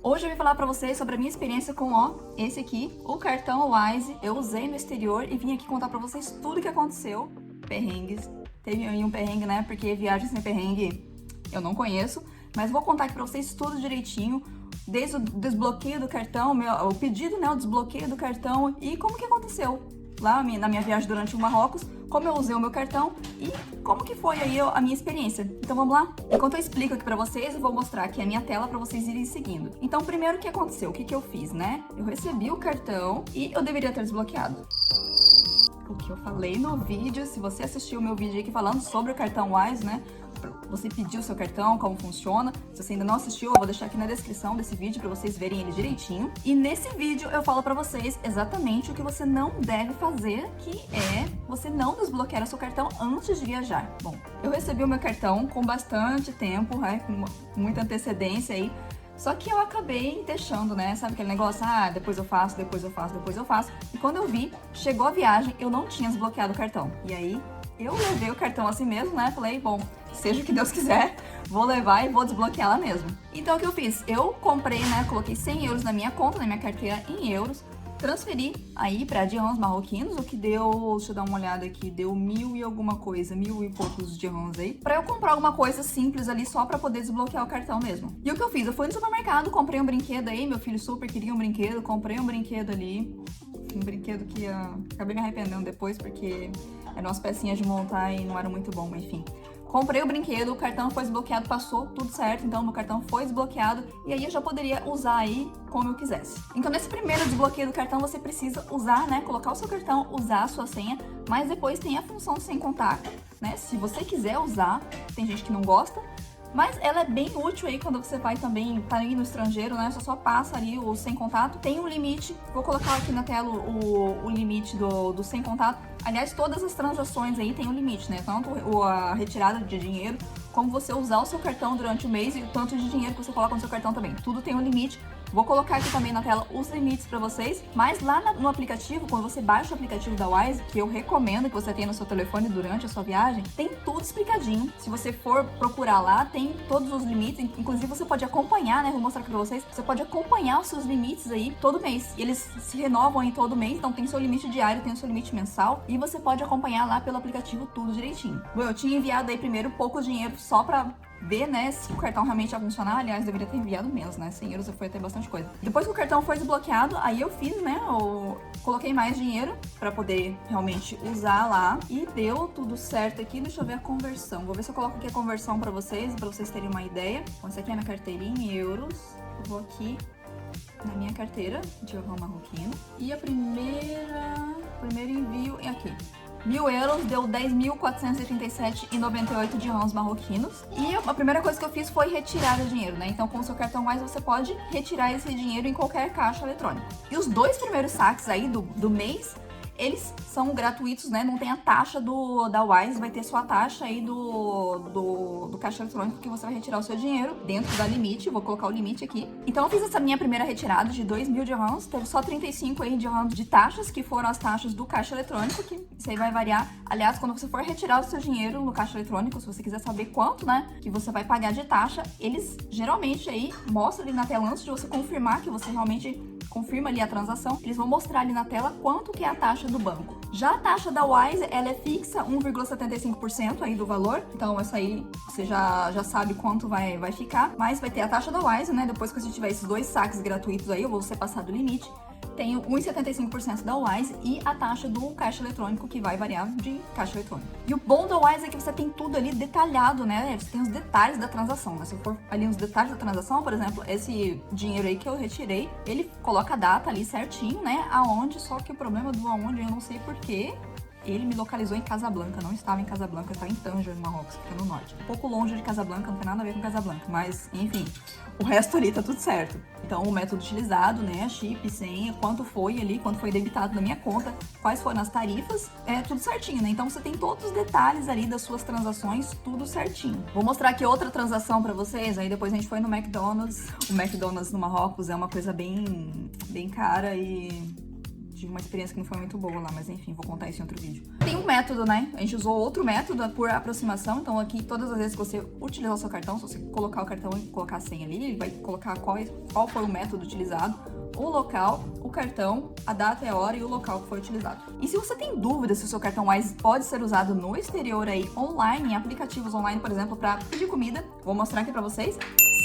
Hoje eu vim falar pra vocês sobre a minha experiência com, esse aqui, o cartão Wise. Eu usei no exterior e vim aqui contar pra vocês tudo o que aconteceu. Perrengues. Teve aí um perrengue, né? Porque viagem sem perrengue eu não conheço. Mas vou contar aqui pra vocês tudo direitinho. Desde o desbloqueio do cartão, o pedido, né? O desbloqueio do cartão e como que aconteceu lá na minha viagem durante o Marrocos, como eu usei o meu cartão e como que foi aí a minha experiência. Então vamos lá? Enquanto eu explico aqui pra vocês, eu vou mostrar aqui a minha tela pra vocês irem seguindo. Então primeiro o que aconteceu? O que que eu fiz, né? Eu recebi o cartão e eu deveria ter desbloqueado. O que eu falei no vídeo, se você assistiu o meu vídeo aqui falando sobre o cartão Wise, né? Você pediu o seu cartão, como funciona. Se você ainda não assistiu, eu vou deixar aqui na descrição desse vídeo pra vocês verem ele direitinho. E nesse vídeo eu falo pra vocês exatamente o que você não deve fazer, que é você não desbloquear o seu cartão antes de viajar. Bom, eu recebi o meu cartão com bastante tempo, com muita antecedência aí. Só que eu acabei deixando, né? Sabe aquele negócio? Ah, depois eu faço, depois eu faço, depois eu faço. E quando eu vi, chegou a viagem, eu não tinha desbloqueado o cartão. E aí, eu levei o cartão assim mesmo, né? Falei, bom, seja o que Deus quiser, vou levar e vou desbloquear lá mesmo. Então, o que eu fiz? Eu comprei, né? Coloquei 100 euros na minha conta, na minha carteira em euros. Transferi aí para dirhams marroquinos, o que deu, deixa eu dar uma olhada aqui, deu 1000 e alguma coisa, 1000 e poucos dirhams aí, para eu comprar alguma coisa simples ali só para poder desbloquear o cartão mesmo. E o que eu fiz? Eu fui no supermercado, comprei um brinquedo aí, meu filho super queria um brinquedo, comprei um brinquedo ali, um brinquedo que acabei me arrependendo depois porque eram umas pecinhas de montar e não era muito bom, mas enfim. Comprei o brinquedo, o cartão foi desbloqueado, passou tudo certo, então meu cartão foi desbloqueado e aí eu já poderia usar aí como eu quisesse. Então nesse primeiro desbloqueio do cartão você precisa usar, né, colocar o seu cartão, usar a sua senha, mas depois tem a função sem contato, né, se você quiser usar, tem gente que não gosta, mas ela é bem útil aí quando você vai também, tá aí no estrangeiro, né? Você só passa ali o sem contato. Tem um limite, vou colocar aqui na tela o limite do sem contato. Aliás, todas as transações aí tem um limite, né? Tanto a retirada de dinheiro, como você usar o seu cartão durante o mês e o tanto de dinheiro que você coloca no seu cartão também. Tudo tem um limite. Vou colocar aqui também na tela os limites pra vocês, mas lá no aplicativo, quando você baixa o aplicativo da Wise, que eu recomendo que você tenha no seu telefone durante a sua viagem, tem tudo explicadinho. Se você for procurar lá, tem todos os limites, inclusive você pode acompanhar, né? Vou mostrar aqui pra vocês, você pode acompanhar os seus limites aí todo mês. E eles se renovam aí todo mês, então tem seu limite diário, tem o seu limite mensal, e você pode acompanhar lá pelo aplicativo tudo direitinho. Bom, eu tinha enviado aí primeiro pouco dinheiro só pra ver, né, se o cartão realmente ia funcionar. Aliás, deveria ter enviado menos, né, 100 euros foi até bastante coisa. Depois que o cartão foi desbloqueado, aí eu fiz, né, coloquei mais dinheiro pra poder realmente usar lá e deu tudo certo aqui. Deixa eu ver a conversão, vou ver se eu coloco aqui a conversão pra vocês terem uma ideia. Bom, essa aqui é a minha carteirinha em euros, eu vou aqui na minha carteira de dirham marroquino e o primeiro envio é aqui. 1000 euros deu 10.437,98 dirhams marroquinos. E a primeira coisa que eu fiz foi retirar o dinheiro, né? Então, com o seu cartão Wise, você pode retirar esse dinheiro em qualquer caixa eletrônica. E os dois primeiros saques aí do mês, eles são gratuitos, né? Não tem a taxa da Wise, vai ter só a taxa aí do caixa eletrônico que você vai retirar o seu dinheiro dentro da limite. Vou colocar o limite aqui. Então eu fiz essa minha primeira retirada de 2.000 dirhams, teve só 35 aí dirhams de taxas, que foram as taxas do caixa eletrônico, que isso aí vai variar. Aliás, quando você for retirar o seu dinheiro no caixa eletrônico, se você quiser saber quanto, né, que você vai pagar de taxa, eles geralmente aí mostram ali na tela antes de você confirmar que você realmente confirma ali a transação, eles vão mostrar ali na tela quanto que é a taxa do banco. Já a taxa da Wise, ela é fixa, 1,75% aí do valor, então essa aí você já sabe quanto vai ficar, mas vai ter a taxa da Wise, né, depois que você tiver esses dois saques gratuitos aí, ou você passar do limite, tem 1,75% da Wise e a taxa do caixa eletrônico, que vai variar de caixa eletrônico. E o bom da Wise é que você tem tudo ali detalhado, né? Você tem os detalhes da transação, né? Se eu for ali nos detalhes da transação, por exemplo, esse dinheiro aí que eu retirei, ele coloca a data ali certinho, né? Aonde, só que o problema do aonde eu não sei porquê. Ele me localizou em Casablanca, não estava em Casablanca, estava em Tanger, no Marrocos, que fica no norte. Um pouco longe de Casablanca, não tem nada a ver com Casablanca, mas enfim, o resto ali tá tudo certo. Então o método utilizado, né, chip, senha, quanto foi ali, quanto foi debitado na minha conta, quais foram as tarifas, tudo certinho, né? Então você tem todos os detalhes ali das suas transações, tudo certinho. Vou mostrar aqui outra transação pra vocês, aí depois a gente foi no McDonald's. O McDonald's no Marrocos é uma coisa bem cara e tive uma experiência que não foi muito boa lá, mas enfim, vou contar isso em outro vídeo. Tem um método, né? A gente usou outro método por aproximação, então aqui todas as vezes que você utilizar o seu cartão, se você colocar o cartão e colocar a senha ali, ele vai colocar qual foi o método utilizado, o local, o cartão, a data e a hora e o local que foi utilizado. E se você tem dúvida se o seu cartão Wise pode ser usado no exterior aí, online, em aplicativos online, por exemplo, para pedir comida, vou mostrar aqui para vocês.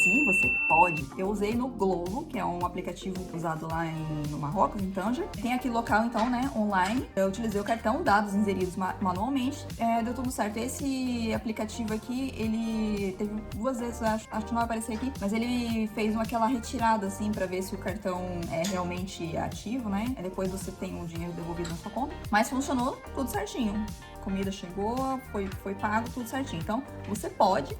Sim, você pode. Eu usei no Glovo, que é um aplicativo usado lá no Marrocos, em Tanger. Tem aqui local, então, né, online. Eu utilizei o cartão, dados inseridos manualmente. Deu tudo certo. Esse aplicativo aqui, ele teve 2 vezes, acho que não vai aparecer aqui, mas ele fez aquela retirada, assim, pra ver se o cartão é realmente ativo, né? Depois você tem o dinheiro devolvido na sua conta. Mas funcionou tudo certinho. Comida chegou, foi pago, tudo certinho. Então, você pode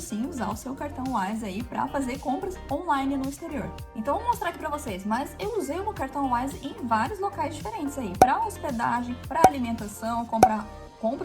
sim usar o seu cartão Wise aí para fazer compras online no exterior. Então, eu vou mostrar aqui para vocês, mas eu usei o meu cartão Wise em vários locais diferentes aí, para hospedagem, para alimentação, compra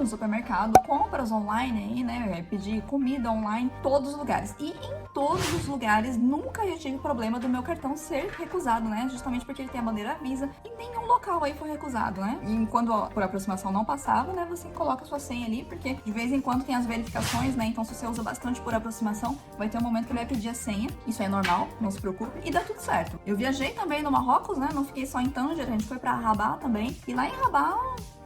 no supermercado, compras online aí, né? Pedir comida online, todos os lugares. E em todos os lugares nunca eu tive problema do meu cartão ser recusado, né? Justamente porque ele tem a bandeira Visa e nenhum local aí foi recusado, né? E quando por aproximação não passava, né? Você coloca a sua senha ali, porque de vez em quando tem as verificações, né? Então se você usa bastante por aproximação, vai ter um momento que ele vai pedir a senha. Isso é normal, não se preocupe. E dá tudo certo. Eu viajei também no Marrocos, né? Não fiquei só em Tanger, a gente foi pra Rabat também. E lá em Rabat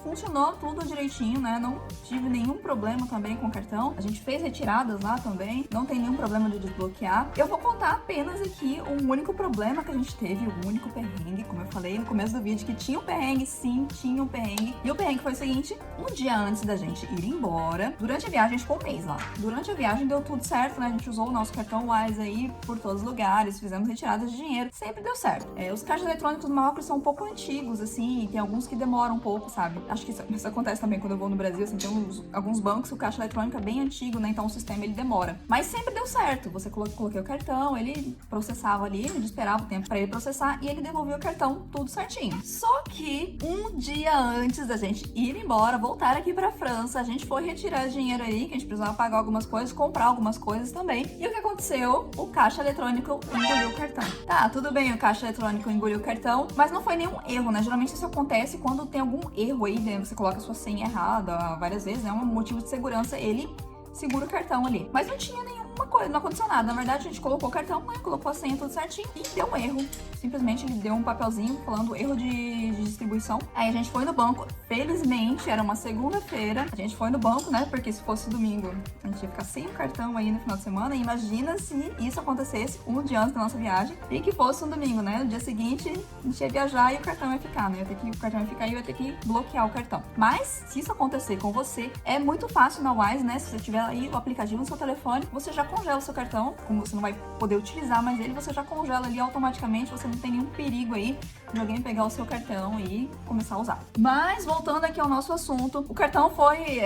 funcionou tudo direitinho, né? Não tive nenhum problema também com o cartão. A gente fez retiradas lá também, não tem nenhum problema de desbloquear. Eu vou contar apenas aqui o único problema que a gente teve, o único perrengue, como eu falei no começo do vídeo, que tinha um perrengue, sim, tinha um perrengue. E o perrengue foi o seguinte: um dia antes da gente ir embora, durante a viagem, a gente ficou um mês lá. Durante a viagem deu tudo certo, né? A gente usou o nosso cartão Wise aí por todos os lugares, fizemos retiradas de dinheiro, sempre deu certo. Os caixas eletrônicos do Marrocos são um pouco antigos, assim, tem alguns que demoram um pouco, sabe? Acho que isso acontece também quando eu vou no Brasil, assim, tem alguns bancos que o caixa eletrônico é bem antigo, né? Então o sistema ele demora. Mas sempre deu certo. Você coloquei o cartão, ele processava ali, ele esperava o tempo pra ele processar e ele devolvia o cartão tudo certinho. Só que um dia antes da gente ir embora, voltar aqui pra França, a gente foi retirar dinheiro aí, que a gente precisava pagar algumas coisas, comprar algumas coisas também. E o que aconteceu? O caixa eletrônico engoliu o cartão. Tá, tudo bem, o caixa eletrônico engoliu o cartão, mas não foi nenhum erro, né? Geralmente isso acontece quando tem algum erro aí, né? Você coloca a sua senha errada várias vezes, é um motivo de segurança, ele segura o cartão ali. Mas não tinha nenhuma coisa, não aconteceu nada. Na verdade, a gente colocou o cartão, né, colocou a senha tudo certinho e deu um erro. Simplesmente ele deu um papelzinho falando erro de distribuição. Aí a gente foi no banco, felizmente era uma segunda-feira, a gente foi no banco, né, porque se fosse domingo a gente ia ficar sem o cartão aí no final de semana. E imagina se isso acontecesse um dia antes da nossa viagem e que fosse um domingo, né, no dia seguinte a gente ia viajar e o cartão ia ficar, né, o cartão ia ficar e eu ia ter que bloquear o cartão. Mas se isso acontecer com você, é muito fácil na Wise, né, se você tiver aí o aplicativo no seu telefone, você já congela o seu cartão, como você não vai poder utilizar mais ele, você já congela ali automaticamente, você não tem nenhum perigo aí de alguém pegar o seu cartão e começar a usar. Mas, voltando aqui ao nosso assunto, o cartão foi,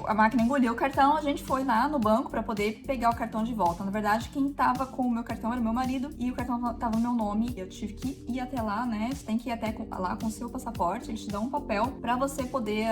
a máquina engoliu o cartão, a gente foi lá no banco para poder pegar o cartão de volta. Na verdade, quem tava com o meu cartão era o meu marido e o cartão tava no meu nome. Eu tive que ir até lá, né? Você tem que ir até lá com o seu passaporte, eles te dão um papel para você poder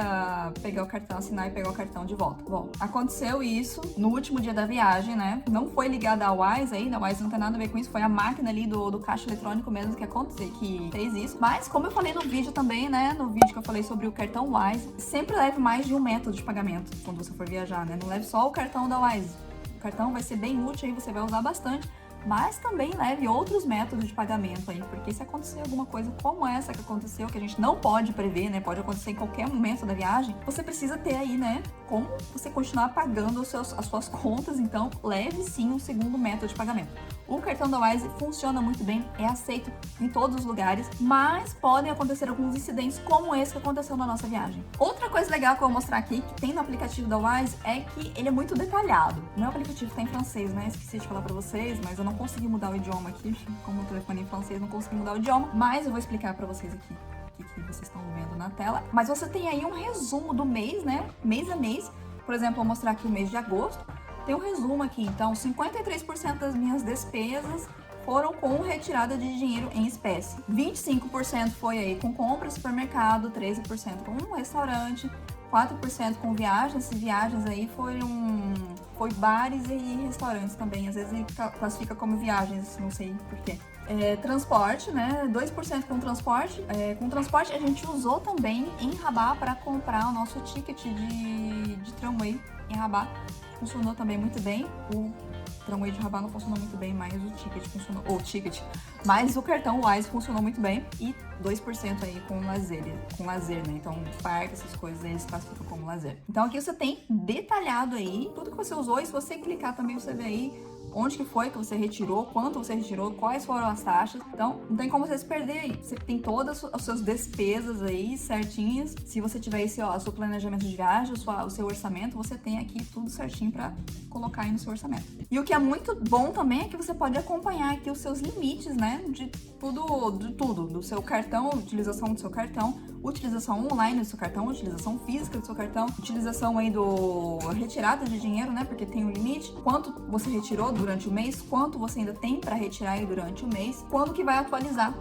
pegar o cartão, assinar e pegar o cartão de volta. Bom, aconteceu isso no último dia da viagem, né? Não foi ligada à Wise aí, a Wise não tem nada a ver com isso, foi a máquina ali do caixa eletrônico mesmo que fez isso. Mas, como eu falei no vídeo também, né, no vídeo que eu falei sobre o cartão Wise, sempre leve mais de um método de pagamento quando você for viajar, né? Não leve só o cartão da Wise. O cartão vai ser bem útil aí, você vai usar bastante, mas também leve outros métodos de pagamento aí, porque se acontecer alguma coisa como essa que aconteceu, que a gente não pode prever, né, pode acontecer em qualquer momento da viagem, você precisa ter aí, né, como você continuar pagando as suas contas. Então leve sim um segundo método de pagamento. O cartão da Wise funciona muito bem, é aceito em todos os lugares, mas podem acontecer alguns incidentes como esse que aconteceu na nossa viagem. Outra coisa legal que eu vou mostrar aqui, que tem no aplicativo da Wise, é que ele é muito detalhado. O meu aplicativo tá em francês, né? Esqueci de falar pra vocês, mas eu não consegui mudar o idioma aqui. Como o telefone é em francês, não consegui mudar o idioma, mas eu vou explicar pra vocês aqui o que vocês estão vendo na tela. Mas você tem aí um resumo do mês, né? Mês a mês. Por exemplo, eu vou mostrar aqui o mês de agosto. Tem um resumo aqui, então 53% das minhas despesas foram com retirada de dinheiro em espécie. 25% foi aí com compra, supermercado, 13% com restaurante, 4% com viagens. E viagens aí foi bares e restaurantes também. Às vezes ele classifica como viagens, não sei porquê. Transporte, né? 2% com transporte. Com transporte a gente usou também em Rabat para comprar o nosso ticket de tramway em Rabat. Funcionou também muito bem. O tramway de Rabat não funcionou muito bem, mas o ticket funcionou. Mas o cartão Wise funcionou muito bem. E 2% aí com lazer, né? Então, parque, essas coisas eles classificam como lazer. Então aqui você tem detalhado aí tudo que você usou. E se você clicar também, você vê aí onde que foi que você retirou, quanto você retirou, quais foram as taxas. Então, não tem como você se perder aí. Você tem todas as suas despesas aí certinhas. Se você tiver esse, ó, seu planejamento de viagem, o seu orçamento, você tem aqui tudo certinho para colocar aí no seu orçamento. E o que é muito bom também é que você pode acompanhar aqui os seus limites, né, de tudo, do seu cartão, utilização do seu cartão, utilização online do seu cartão, utilização física do seu cartão, utilização aí do retirada de dinheiro, né, porque tem um limite, quanto você retirou durante o mês, quanto você ainda tem para retirar aí durante o mês, quando que vai atualizar.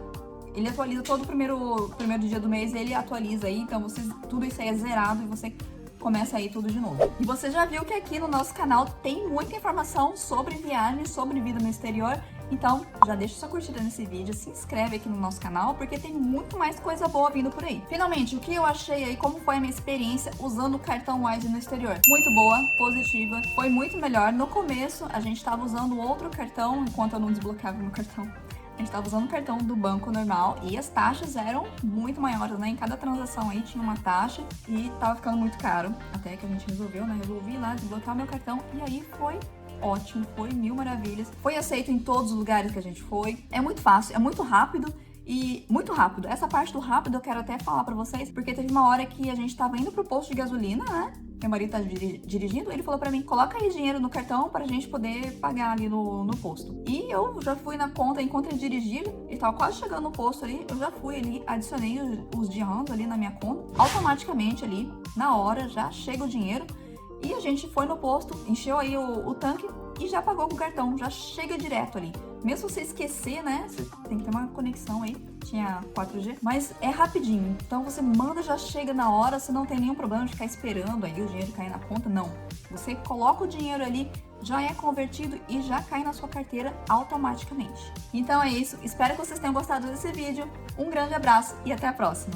Ele atualiza todo o primeiro dia do mês, ele atualiza aí, então tudo isso aí é zerado e você começa aí tudo de novo. E você já viu que aqui no nosso canal tem muita informação sobre viagem, sobre vida no exterior. Então, já deixa sua curtida nesse vídeo, se inscreve aqui no nosso canal, porque tem muito mais coisa boa vindo por aí. Finalmente, o que eu achei aí, como foi a minha experiência usando o cartão Wise no exterior? Muito boa, positiva, foi muito melhor. No começo, a gente estava usando outro cartão, enquanto eu não desbloqueava meu cartão. A gente estava usando o cartão do banco normal e as taxas eram muito maiores, né? Em cada transação aí tinha uma taxa e tava ficando muito caro. Até que a gente resolveu, né? Resolvi ir lá desbloquear meu cartão e aí foi ótimo, foi mil maravilhas. Foi aceito em todos os lugares que a gente foi. É muito fácil, é muito rápido. E muito rápido. Essa parte do rápido eu quero até falar pra vocês, porque teve uma hora que a gente tava indo pro posto de gasolina, né? Meu marido tá dirigindo, ele falou pra mim, coloca aí dinheiro no cartão pra gente poder pagar ali no posto. E eu já fui na conta, enquanto ele dirigia, ele tava quase chegando no posto ali, eu já fui ali, adicionei os dirhams ali na minha conta, automaticamente ali, na hora, já chega o dinheiro. E a gente foi no posto, encheu aí o tanque e já pagou com o cartão, já chega direto ali. Mesmo se você esquecer, né, você tem que ter uma conexão aí, tinha 4G, mas é rapidinho. Então você manda, já chega na hora, você não tem nenhum problema de ficar esperando aí o dinheiro cair na conta, não. Você coloca o dinheiro ali, já é convertido e já cai na sua carteira automaticamente. Então é isso, espero que vocês tenham gostado desse vídeo, um grande abraço e até a próxima!